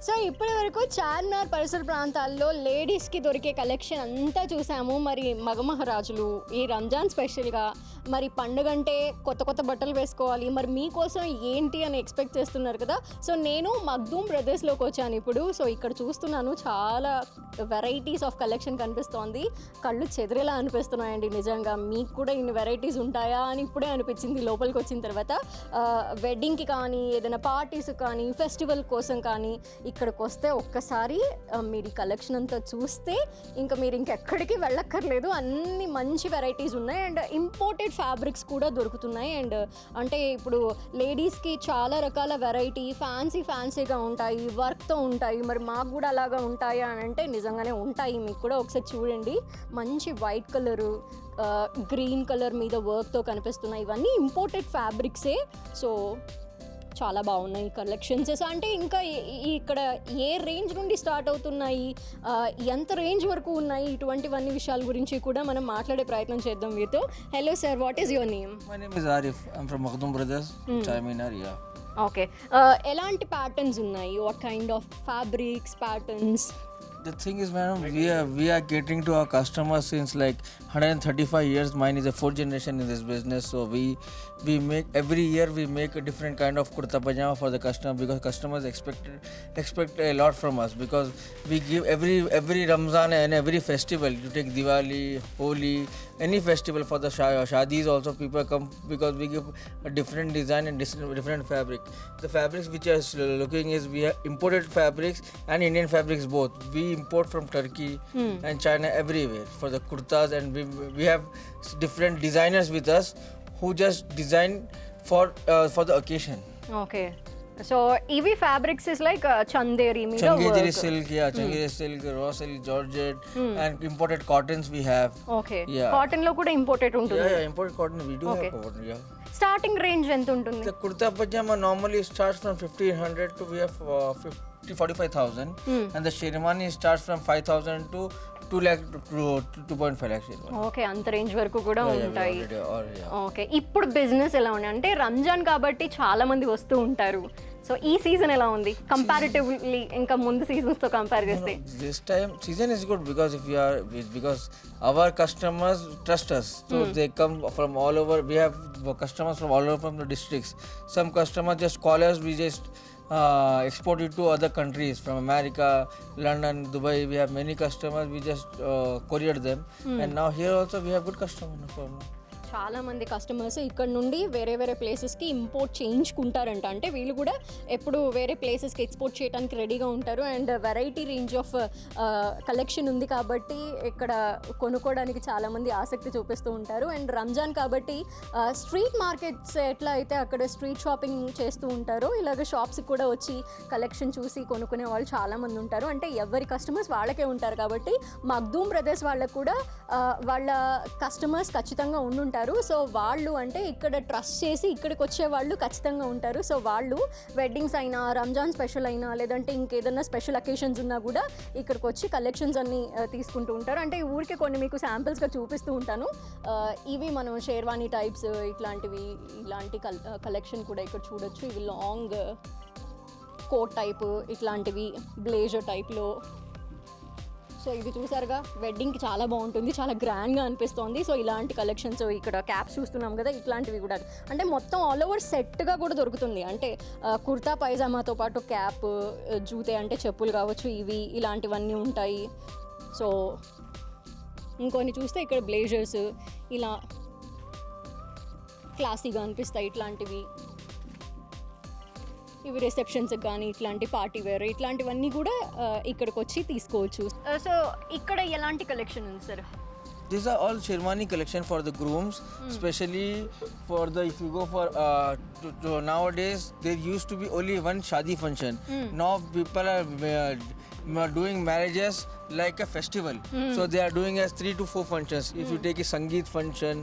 So ఇప్పటి వరకు చార్మినార్ పరిసర ప్రాంతాల్లో లేడీస్కి దొరికే కలెక్షన్ అంతా చూసాము. మరి మగమహారాజులు ఈ రంజాన్ స్పెషల్గా మరి పండుగ అంటే కొత్త కొత్త బట్టలు వేసుకోవాలి, మరి మీకోసం ఏంటి అని ఎక్స్పెక్ట్ చేస్తున్నారు కదా. సో నేను మగ్దూమ్ బ్రదర్స్లోకి వచ్చాను ఇప్పుడు. సో ఇక్కడ చూస్తున్నాను చాలా వెరైటీస్ ఆఫ్ కలెక్షన్ కనిపిస్తోంది. కళ్ళు చెదిరేలా అనిపిస్తున్నాయండి నిజంగా. మీకు కూడా ఇన్ని వెరైటీస్ ఉంటాయా అని ఇప్పుడే అనిపించింది లోపలికి వచ్చిన తర్వాత. వెడ్డింగ్కి కానీ ఏదైనా పార్టీస్ కానీ ఫెస్టివల్ కోసం కానీ ఇక్కడికి వస్తే ఒక్కసారి మీరు ఈ కలెక్షన్ అంతా చూస్తే ఇంకా మీరు ఇంకెక్కడికి వెళ్ళక్కర్లేదు. అన్ని మంచి వెరైటీస్ ఉన్నాయి అండ్ ఇంపోర్టెడ్ ఫ్యాబ్రిక్స్ కూడా దొరుకుతున్నాయి. అండ్ అంటే ఇప్పుడు లేడీస్కి చాలా రకాల వెరైటీ ఫ్యాన్సీగా ఉంటాయి, వర్క్తో ఉంటాయి. మరి మాకు కూడా అలాగా ఉంటాయా అని అంటే నిజంగానే ఉంటాయి. మీకు కూడా ఒకసారి చూడండి. మంచి వైట్ కలరు, గ్రీన్ కలర్ మీద వర్క్తో కనిపిస్తున్నాయి. ఇవన్నీ ఇంపోర్టెడ్ ఫ్యాబ్రిక్సే. సో చాలా బాగున్నాయి కలెక్షన్స్. అంటే ఇంకా ఇక్కడ ఏ రేంజ్ నుండి స్టార్ట్ అవుతున్నాయి, ఎంత రేంజ్ వరకు ఉన్నాయి, ఇటువంటివన్నీ విషయాల గురించి కూడా మనం మాట్లాడే ప్రయత్నం చేద్దాం మీతో. Hello sir, what is your name? My name is Arif. I'm from Magdum Brothers, Charminar, yeah. Okay, ఎలాంటి ప్యాటర్న్స్ ఉన్నాయి? What kind of fabrics, patterns? The thing is, madam, we are catering to our customers since like 135 years. Mine is a fourth generation in this business, so we make every year we make a different kind of kurta pajama for the customer, because customers expect a lot from us, because we give every Ramzan and every festival. You take Diwali, Holi, any festival for the shadis also, people come because we give a different design and different fabric. The fabrics which are looking is we have imported fabrics and Indian fabrics both. We import from Turkey and China everywhere for the kurtas, and we have different designers with us who just design for the occasion. Okay, so ఇవి fabrics is like Chanderi మీద Changejiri silk, yeah, Changejiri silk, raw silk, georgette, and imported cottons we have. Okay, Yeah. Cotton లో కూడా imported ఉంటుంది. Yeah, imported cotton we do Okay. have cotton, yeah. Starting range ఎంత ఉంటుంది? The kurta pajama normally starts from 1500 to we have 45,000, and the sherwani starts from 5,000 to 2 lakh to 2.5 lakh sherwani. Okay, అంత range వరకు కూడా ఉంటాయి. Yeah. Okay, ఇప్పుడు business ఎలా ఉంది? అంటే రంజాన్ కాబట్టి చాలా మంది వస్తూ ఉంటారు. సో ఈ సీజన్ ఎలా ఉంది కంపారిటివ్లీ ఇంకా ముందు సీజన్స్ తో కంపేర్ చేస్తే? This time season is good because because our customers trust us, so they come from all over. We have customers from all over from the districts. Some customers just call us, we just export it to other countries, from America, London, Dubai. We have many customers, we just courier them, and now here also we have good customers, no problem. చాలా మంది customers ఇక్కడ నుండి వేరే వేరే ప్లేసెస్కి import చేయించుకుంటారంట. అంటే వీళ్ళు కూడా ఎప్పుడు వేరే ప్లేసెస్కి ఎక్స్పోర్ట్ చేయడానికి రెడీగా ఉంటారు. And variety range of collection ఉంది కాబట్టి ఇక్కడ కొనుక్కోవడానికి చాలామంది ఆసక్తి చూపిస్తూ ఉంటారు. అండ్ రంజాన్ కాబట్టి స్ట్రీట్ మార్కెట్స్ ఎట్లా అయితే అక్కడ స్ట్రీట్ షాపింగ్ చేస్తూ ఉంటారో ఇలాగ షాప్స్కి కూడా వచ్చి కలెక్షన్ చూసి కొనుక్కునే వాళ్ళు చాలామంది ఉంటారు. అంటే ఎవరి కస్టమర్స్ వాళ్ళకే ఉంటారు కాబట్టి మగ్దూమ్ బ్రదర్స్ వాళ్ళకు కూడా వాళ్ళ కస్టమర్స్ ఖచ్చితంగా ఉండుంటారు. సో వాళ్ళు అంటే ఇక్కడ ట్రస్ట్ చేసి ఇక్కడికి వచ్చే వాళ్ళు ఖచ్చితంగా ఉంటారు. సో వాళ్ళు వెడ్డింగ్స్ అయినా, రంజాన్ స్పెషల్ అయినా, లేదంటే ఇంకేదన్నా స్పెషల్ అకేషన్స్ ఉన్నా కూడా ఇక్కడికి వచ్చి కలెక్షన్స్ అన్నీ తీసుకుంటూ ఉంటారు. అంటే ఊరికే కొన్ని మీకు శాంపిల్స్గా చూపిస్తూ ఉంటాను. ఇవి మనం షేర్వానీ టైప్స్ ఇలాంటి కలెక్షన్ కూడా ఇక్కడ చూడొచ్చు. ఇవి లాంగ్ కోట్ టైప్, ఇట్లాంటివి బ్లేజర్ టైప్లో. సో ఇది చూసారుగా, వెడ్డింగ్కి చాలా బాగుంటుంది, చాలా గ్రాండ్గా అనిపిస్తుంది. సో ఇలాంటి కలెక్షన్స్ ఇక్కడ క్యాప్స్ చూస్తున్నాం కదా, ఇట్లాంటివి కూడా అంటే మొత్తం ఆల్ ఓవర్ సెట్గా కూడా దొరుకుతుంది. అంటే కుర్తా పైజామాతో పాటు క్యాప్, జూతే అంటే చెప్పులు కావచ్చు, ఇలాంటివన్నీ ఉంటాయి. సో ఇంకొన్ని చూస్తే ఇక్కడ బ్లేజర్స్ ఇలా క్లాసీగా అనిపిస్తాయి. ఇట్లాంటివి ఇవి రిసెప్షన్స్కి కానీ ఇట్లాంటి పార్టీ వేర్ ఇట్లాంటివన్నీ కూడా ఇక్కడికి వచ్చి తీసుకోవచ్చు. సో ఇక్కడ ఎలాంటి కలెక్షన్ ఉంది sir? These are all sherwani collection for the grooms, especially for the, if you go for nowadays there used to be only one shadi function. Now people are doing marriages like a festival, so they are doing as 3 to 4 functions. If you take a sangeet function,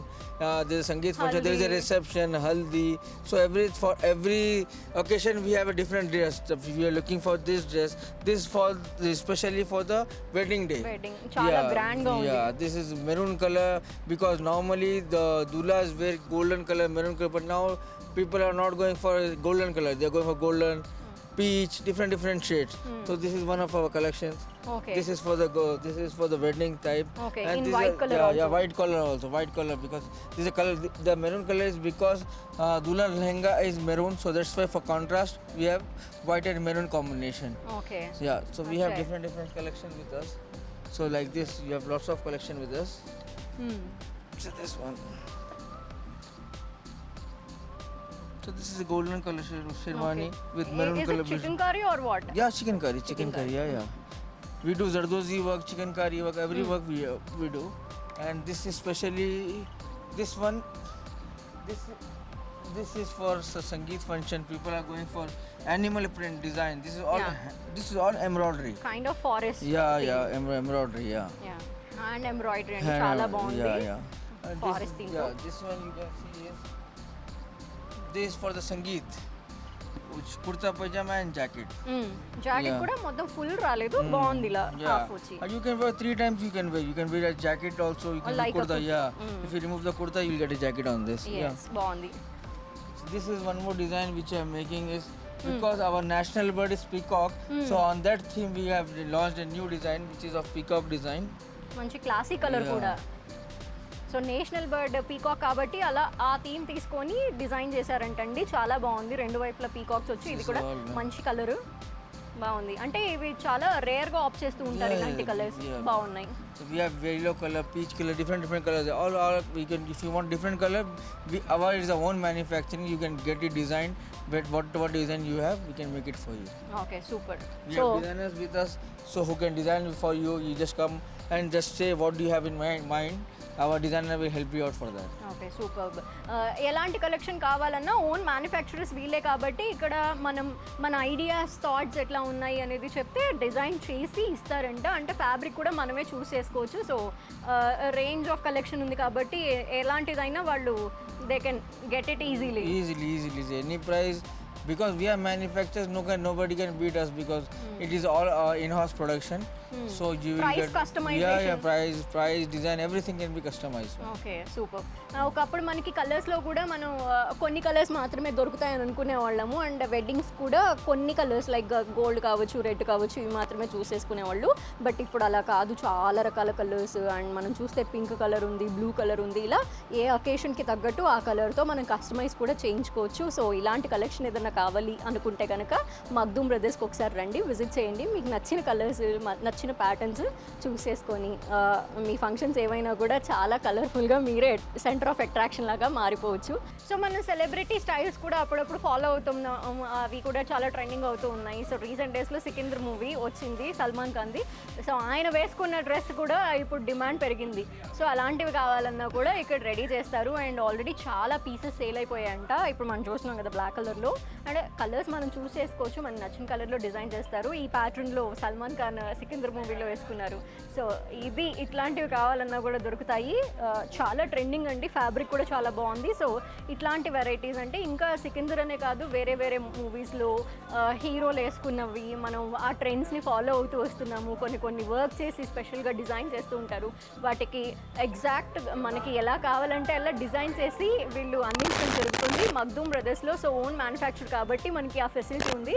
there is a sangeet function, there is a reception, haldi. So for every occasion we have a different dress. If you are looking for this dress, this for especially for the wedding day. Wedding చాలా grand గా ఉంది. Yeah, this is maroon color, because normally the doulas wear golden color, maroon color, but now people are not going for golden color, they are going for golden peach, different shades. So this is one of our collections. Okay. This is for the wedding type. Okay, And in this white is, color yeah, also. Yeah, white color because this is a color. The maroon color is because Dulhan lehenga is maroon, so that's why for contrast we have white and maroon combination. Okay Yeah, so we have Okay. different collection with us. So like this, you have lots of collection with us. So this one. So this is a golden color sherwani with maroon is color. It chicken curry or what Yeah, chicken curry. Yeah. We do Zardozi work, chicken curry work, every work we do. And this is especially this one. This is for Sangeet function. People are going for animal print design. This is all. Yeah. This is all embroidery. Kind of forest Embroidery. Yeah. And embroidery అండి చాలా బాగుంది Yeah. And Forest theme. this one you can see is this for the Sangeet, which kurta pajama and jacket. Jacket Yeah. కూడా మొత్తం full రాలేదు బాగుంది ఇలా half వచ్చి And you can wear 3 times. You can wear a jacket also. You can like wear a kurta. kurta. Yeah. If you remove the kurta, you'll get a jacket on this. Yes బాగుంది So this is one more design which I'm making is because our national bird is peacock. So on that theme we have launched a new design which is of peacock design. మంచి classic colour Yeah. కూడా so national bird peacock కాబట్టి అలా ఆ theme తీసుకొని design చేశారంటండి చాలా బాగుంది రెండు వైపులా పీకాక్స్ వచ్చి ఇది కూడా all, yeah. మంచి కలర్ బాగుంది అంటే ఇవి చాలా రేర్ గా ఆప్ చేస్తూ ఉంటారు Yeah, ఇలాంటి yeah, కలర్స్ yeah. బాగున్నాయి So we have yellow color, peach color, different colors. All we can, if you want different color, our is our own manufacturing. You can get it designed. But what design you have, we can make it for you. Okay super We so have designers with us, so who can design it for you. You just come and just say what do you have in mind. Our designer will help you out for that. Okay super ఎలాంటి collection కావాలన్నా own manufacturers వీలే కాబట్టి ఇక్కడ మనం మన ideas thoughts ఎట్లా ఉన్నాయి అనేది చెప్తే డిజైన్ చేసి ఇస్తారంట అంటే ఫ్యాబ్రిక్ కూడా మనమే చూస్ చేసుకోవచ్చు సో రేంజ్ ఆఫ్ కలెక్షన్ ఉంది కాబట్టి ఎలాంటిదైనా వాళ్ళు they can get it easily Easily. Any price. Because we are manufacturers, nobody can beat us because it is all in-house production. So you will Price get customization. price, design, everything can be customized. Okay super ఒకప్పుడు మనకి కలర్స్లో కూడా మనం కొన్ని colours మాత్రమే దొరుకుతాయని అనుకునే వాళ్ళము అండ్ వెడ్డింగ్స్ కూడా కొన్ని కలర్స్ లైక్ గోల్డ్ కావచ్చు రెడ్ కావచ్చు ఇవి మాత్రమే చూసేసుకునేవాళ్ళు బట్ ఇప్పుడు అలా కాదు చాలా రకాల కలర్స్ అండ్ మనం చూస్తే పింక్ కలర్ ఉంది బ్లూ కలర్ ఉంది ఇలా ఏ అకేషన్కి తగ్గట్టు ఆ కలర్తో మనం కస్టమైజ్ కూడా చేయించుకోవచ్చు సో ఇలాంటి కలెక్షన్ ఏదైనా కావాలి అనుకుంటే కనుక మగ్దూమ్ బ్రదర్స్కి ఒకసారి రండి విజిట్ చేయండి మీకు నచ్చిన కలర్స్ నచ్చిన ప్యాటర్న్స్ చూసేసుకొని మీ ఫంక్షన్స్ ఏమైనా కూడా చాలా కలర్ఫుల్గా మీరే సెంటర్ ఆఫ్ అట్రాక్షన్ లాగా మారిపోవచ్చు సో మనం సెలబ్రిటీ స్టైల్స్ కూడా అప్పుడప్పుడు ఫాలో అవుతున్నాం అవి కూడా చాలా ట్రెండింగ్ అవుతూ ఉన్నాయి సో రీసెంట్ డేస్లో సికింద్ర మూవీ వచ్చింది సల్మాన్ ఖాన్ది సో ఆయన వేసుకున్న డ్రెస్ కూడా ఇప్పుడు డిమాండ్ పెరిగింది సో అలాంటివి కావాలన్నా కూడా ఇక్కడ రెడీ చేస్తారు అండ్ ఆల్రెడీ చాలా పీసెస్ సేల్ అయిపోయాయంట ఇప్పుడు మనం చూస్తున్నాం కదా బ్లాక్ కలర్లో అండ్ కలర్స్ మనం చూస్ చేసుకోవచ్చు మనకు నచ్చిన కలర్లో డిజైన్ చేస్తారు ఈ ప్యాటర్న్లో సల్మాన్ ఖాన్ సికింద్ర మూవీలో వేసుకున్నారు సో ఇది ఇట్లాంటివి కావాలన్నా కూడా దొరుకుతాయి చాలా ట్రెండింగ్ అండి ఫ్యాబ్రిక్ కూడా చాలా బాగుంది సో ఇట్లాంటి వెరైటీస్ అంటే ఇంకా సికిందర్ అనే కాదు వేరే వేరే మూవీస్లో హీరోలు వేసుకున్నవి మనం ఆ ట్రెండ్స్ని ఫాలో అవుతూ వస్తున్నాము కొన్ని వర్క్ చేసి స్పెషల్గా డిజైన్ చేస్తూ ఉంటారు వాటికి ఎగ్జాక్ట్ మనకి ఎలా కావాలంటే అలా డిజైన్ చేసి వీళ్ళు అందించడం జరుగుతుంది మగ్దూమ్ బ్రదర్స్లో సో ఓన్ మ్యానుఫ్యాక్చర్ కాబట్టి మనకి ఆ ఫెసిలిటీ ఉంది